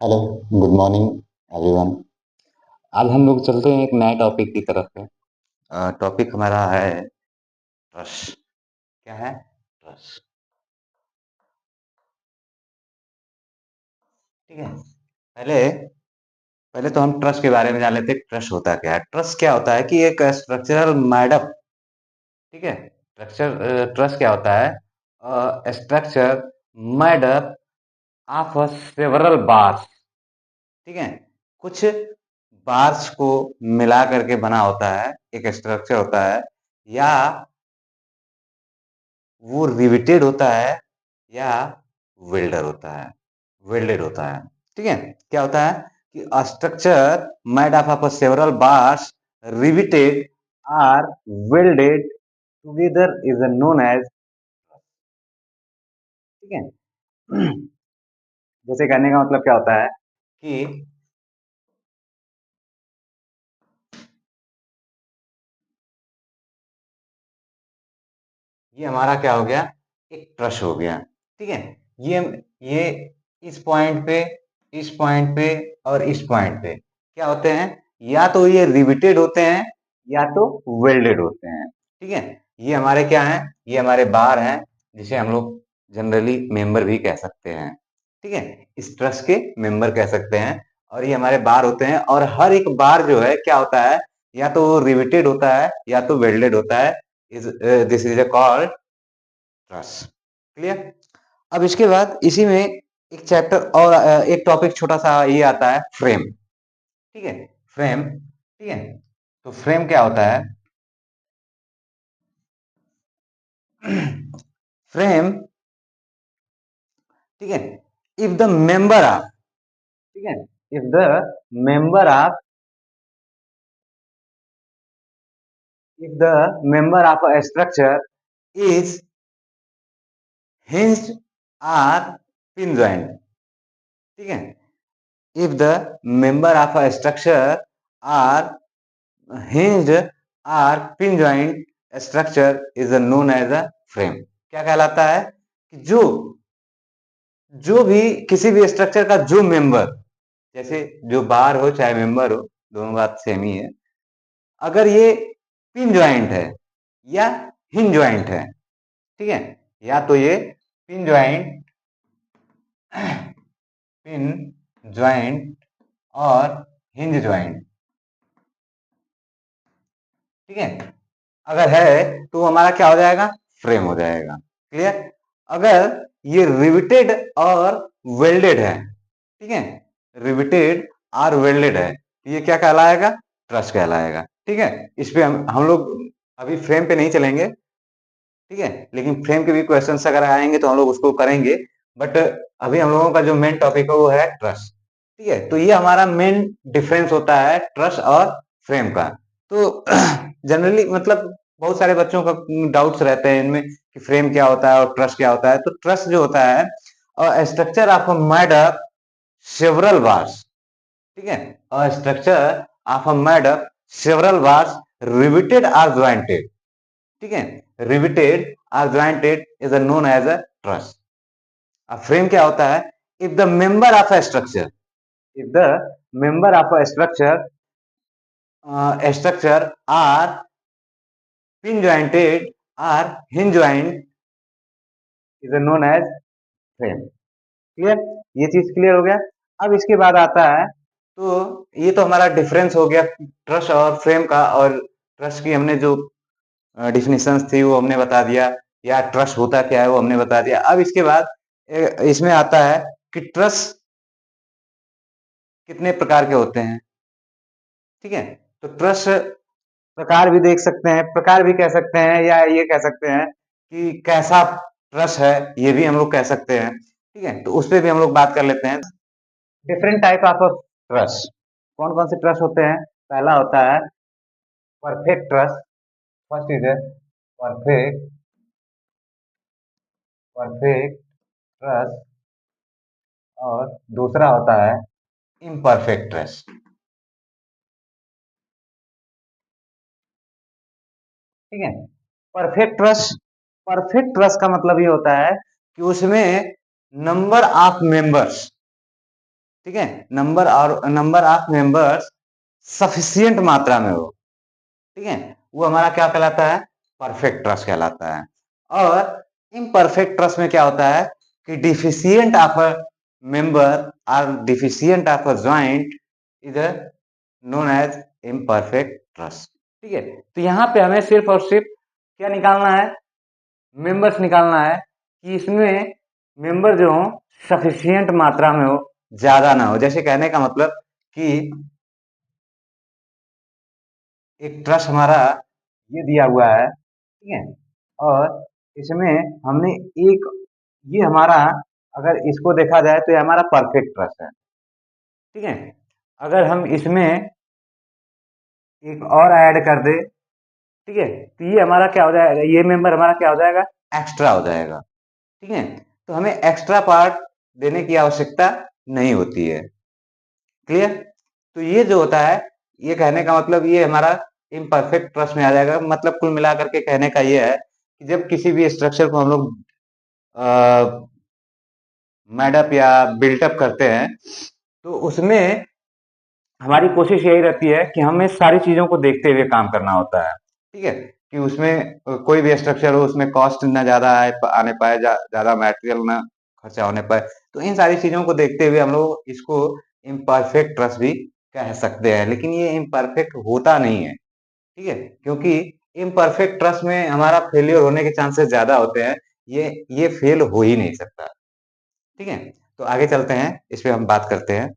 Hello, good morning everyone. आज हम लोग चलते हैं एक नए टॉपिक की तरफ है। टॉपिक हमारा है ट्रस्ट। क्या है? ट्रस्ट। ठीक है। पहले पहले तो हम ट्रस्ट के बारे में जान लेते हैं। ट्रस्ट होता क्या है? ट्रस्ट क्या होता है कि एक स्ट्रक्चरल मैडअप। ठीक है। ट्रस्ट क्या होता है? Structure made up of several bars. ठीक है। कुछ बार्स को मिला करके बना होता है, एक स्ट्रक्चर होता है। या वो रिवेटेड होता है या वेल्डर होता है, वेल्डेड होता है। ठीक है। क्या होता है कि structure made up of several bars riveted or welded together is known as. ठीक है। जैसे कहने का मतलब क्या होता है कि ये हमारा क्या हो गया, एक ट्रस्ट हो गया। ठीक है। ये ये इस पॉइंट पे, इस पॉइंट पे और इस पॉइंट पे क्या होते हैं, या तो ये रिवेटेड होते हैं या तो वेल्डेड होते हैं। ठीक है। ये हमारे क्या हैं, ये हमारे बार हैं, जिसे हम लोग जनरली मेंबर भी कह सकते हैं। ठीक है। इस ट्रस्ट के मेंबर कह सकते हैं। और ये हमारे बार होते हैं, और हर एक बार जो है क्या होता है, या तो रिवेटेड होता है या तो वेल्डेड होता है। Is this is a called trust. Clear? अब इसके बाद इसी में एक चैप्टर और एक टॉपिक छोटा सा ये आता है, फ्रेम। ठीक है। फ्रेम। ठीक है। तो फ्रेम क्या होता है? फ्रेम। ठीक है। इफ द मेंबर ऑफ, ठीक है, if the member of, if the member of a structure is hinged or pin joint. ठीक है। If the member of a structure are hinged or pin joint structure is known as a frame। क्या कहलाता है कि जो जो भी किसी भी स्ट्रक्चर का जो मेंबर, जैसे जो बार हो चाहे मेंबर हो, दोनों बात सेम ही है। अगर ये पिन ज्वाइंट है या हिंज ज्वाइंट है, ठीक है, या तो ये पिन ज्वाइंट, पिन ज्वाइंट और हिंज ज्वाइंट। ठीक है। अगर है तो हमारा क्या हो जाएगा, फ्रेम हो जाएगा। क्लियर? अगर ये रिविटेड और वेल्डेड है, ठीक है, रिविटेड और वेल्डेड है, तो ये क्या कहलाएगा, ट्रस कहलाएगा। ठीक है। इस पे हम लोग अभी फ्रेम पे नहीं चलेंगे। ठीक है। लेकिन फ्रेम के भी क्वेश्चंस अगर आएंगे तो हम लोग उसको करेंगे। बट अभी हम लोगों का जो मेन टॉपिक है वो है ट्रस। ठीक है। तो ये हमारा मेन डिफरेंस होता है ट्रस और फ्रेम का। तो जनरली मतलब बहुत सारे बच्चों का डाउट्स रहते हैं इनमें कि फ्रेम क्या होता है और ट्रस क्या होता है। तो ट्रस जो होता है, और structure of a made up several bars. ठीक है। और structure of a made up several bars riveted or jointed. ठीक है। Riveted or jointed is known as a truss. अब फ्रेम क्या होता है, if the member of a structure, if the member of a structure are pin jointed or hinge joint is known as frame। Clear? ये चीज clear हो गया। अब इसके बाद आता है, तो ये तो हमारा डिफरेंस हो गया ट्रस्ट और फ्रेम का, और ट्रस्ट की हमने जो डिफिनेशंस थी वो हमने बता दिया, या ट्रस्ट होता क्या है वो हमने बता दिया। अब इसके बाद इसमें आता है कि ट्रस्ट कितने प्रकार के होते हैं। ठीक है। तो ट्रस्ट प्रकार भी देख सकते हैं, प्रकार भी कह सकते हैं, या ये कह सकते हैं कि कैसा ट्रस्ट है, ये भी हम लोग कह सकते हैं। ठीक है। तो उस पर भी हम लोग बात कर लेते हैं। Different type of trust. कौन कौन से ट्रस्ट होते हैं? पहला होता है perfect trust. First is perfect, perfect trust. और दूसरा होता है इम्परफेक्ट ट्रस्ट। ठीक है। परफेक्ट ट्रस्ट, परफेक्ट ट्रस्ट का मतलब ये होता है कि उसमें नंबर ऑफ मेंबर्स, ठीक है, नंबर ऑफ मेंबर्स सफिशियंट मात्रा में हो, ठीक है, वो हमारा क्या कहलाता है, परफेक्ट ट्रस्ट कहलाता है। और इम्परफेक्ट ट्रस्ट में क्या होता है कि डिफिशियंट ऑफ अ मेंबर और deficient of a joint is known as imperfect truss. ठीक है, तो यहाँ पे हमें सिर्फ और सिर्फ क्या निकालना है, मेंबर्स निकालना है कि इसमें मेंबर जो हो सफिशियंट मात्रा में हो, ज्यादा ना हो। जैसे कहने का मतलब कि एक ट्रस्ट हमारा ये दिया हुआ है, ठीक है, और इसमें हमने एक, ये हमारा, अगर इसको देखा जाए तो ये हमारा परफेक्ट ट्रस्ट है, ठीक है। अगर हम इसमें एक और ऐड कर दे, ठीक है, तो ये हमारा क्या हो जाएगा, ये मेंबर हमारा क्या हो जाएगा, एक्स्ट्रा हो जाएगा, ठीक है। तो हमें एक्स्ट्रा पार्ट देने की आवश्यकता नहीं होती है। क्लियर? तो ये जो होता है, ये कहने का मतलब ये हमारा इम्परफेक्ट ट्रस्ट में आ जाएगा। मतलब कुल मिलाकर के कहने का ये है कि जब किसी भी स्ट्रक्चर को हम लोग मैडअप या बिल्टअप करते हैं, तो उसमें हमारी कोशिश यही रहती है कि हमें सारी चीजों को देखते हुए काम करना होता है, ठीक है, कि उसमें कोई भी स्ट्रक्चर हो उसमें कॉस्ट ना ज्यादा आने पाए, ज्यादा मटेरियल ना खर्चा होने पाए। तो इन सारी चीजों को देखते हुए हम लोग इसको इम्परफेक्ट ट्रस्ट भी कह सकते हैं, लेकिन ये इम्परफेक्ट होता नहीं है, ठीक है, क्योंकि इम्परफेक्ट ट्रस्ट में हमारा फेलियर होने के चांसेस ज्यादा होते हैं। ये फेल हो ही नहीं सकता, ठीक है। तो आगे चलते हैं, इस पे हम बात करते हैं।